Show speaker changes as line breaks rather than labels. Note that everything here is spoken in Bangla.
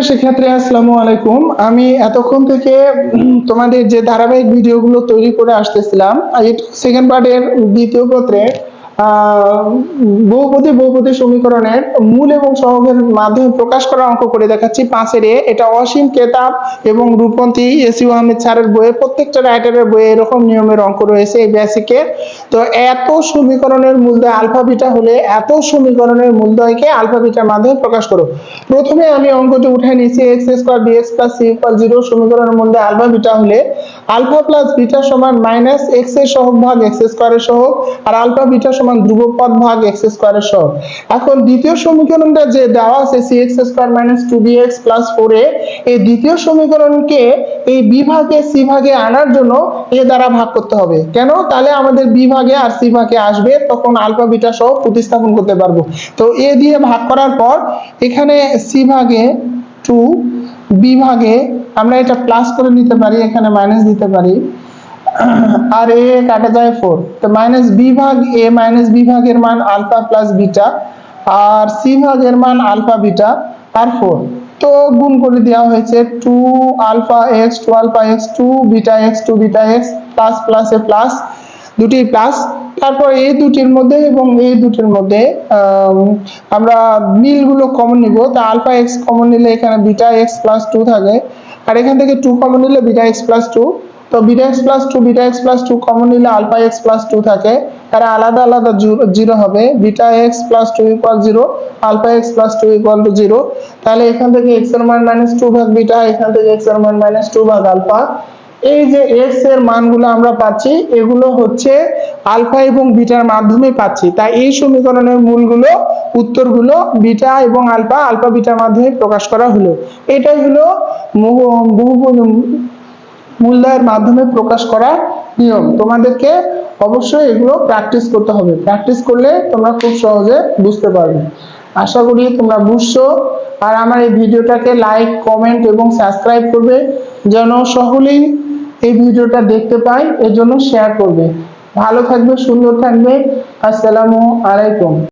সেক্ষেত্রে আসসালামু আলাইকুম। আমি এতক্ষণ থেকে তোমাদের যে ধারাবাহিক ভিডিওগুলো তৈরি করে আসতেছিলাম, সেকেন্ড পার্টের দ্বিতীয় পত্রের বহুপদী সমীকরণের মূল এবং সহগের মাধ্যমে প্রকাশ করা অঙ্ক করে দেখাচ্ছি। 5 এ এটা অসীম কেতাব এবং রূপন্তী এসইউ আহমেদ স্যারের বইয়ে, প্রত্যেকটা রাইটারের বইয়ে এরকম নিয়মের অঙ্ক রয়েছে এই বেসিকের। তো এত সমীকরণের মূলদয় আলফা বিটা হলে এত সমীকরণের মূলদয়কে আলফা বিটার মাধ্যমে প্রকাশ করো। প্রথমে আমি অঙ্কটি উঠে নিয়েছি x square dx plus c equal 0 সমীকরণের মধ্যে আলফা বিটা হলে আলফা প্লাস বিটা সমান মাইনাস x এর সহগ ভাগ x স্কয়ারের সহগ, আর আলফা বিটা সমান ধ্রুবক পদ ভাগ x স্কয়ারের সহগ। এখন দ্বিতীয় সমীকরণটা যে দেওয়া আছে cx square minus 2bx plus 4a, এই দ্বিতীয় সমীকরণকে এই b ভাগে c ভাগে আনার জন্য a দ্বারা ভাগ করতে হবে। কেন? তাহলে আমাদের b ভাগে আর c ভাগে আসবে, তখন আলফা বিটা সহ প্রতিস্থাপন করতে পারবো। তো a দিয়ে ভাগ করার পর এখানে c ভাগে 2, b ভাগে আমরা এটা প্লাস করে নিতে পারি, এখানে মাইনাস দিতে পারি, আর a কাটা যায় 4। তো মাইনাস b ভাগ a মাইনাস b ভাগের মান আলফা প্লাস বিটা, আর c ভাগের মান আলফা বিটা আর 4। তো গুণ করে দেওয়া হয়েছে 2 alpha x 2 alpha x 2 beta x 2 beta x plus প্লাসে প্লাস, দুটি প্লাস। তারপর এই দুটির মধ্যে এবং এই দুটির মধ্যে আমরা মিলগুলো কমন নিব। তা আলফা x কমন নিলে এখানে বিটা x প্লাস 2 থাকে, আর এখান থেকে 2 কমন নিলে বিটা x প্লাস 2। তো beta x plus 2 beta x plus 2 common নিলে আলফা x প্লাস 2 থাকে, আর আলাদা আলাদা 0 হবে। Beta x plus 2 equal 0, alpha x plus 2 equal to 0। তাহলে এখান থেকে x এর মান মাইনাস 2 ভাগ বিটা, এখান থেকে x এর মান মাইনাস 2 ভাগ আলফা। এই যে x এর মানগুলো আমরা পাচ্ছি, এগুলো হচ্ছে আলফা এবং বিটার মাধ্যমে পাচ্ছি। তাই এই সমীকরণের মূলগুলো, উত্তরগুলো বিটা এবং আলফা, আলফা বিটার মাধ্যমে প্রকাশ করা হলো। এটাই হলো মূলদয়ের মাধ্যমে প্রকাশ করার নিয়ম। তোমাদেরকে অবশ্যই এগুলো প্র্যাকটিস করতে হবে। প্র্যাকটিস করলে তোমরা খুব সহজে বুঝতে পারবে। আশা করি তোমরা বুঝছো। আর আমার এই ভিডিওটাকে লাইক, কমেন্ট এবং সাবস্ক্রাইব করবে, যেন সকলেই এই ভিডিওটা দেখতে পায়, এর জন্য শেয়ার করবে। ভালো থাকবে, সুন্দর থাকবে। আসসালামু আলাইকুম।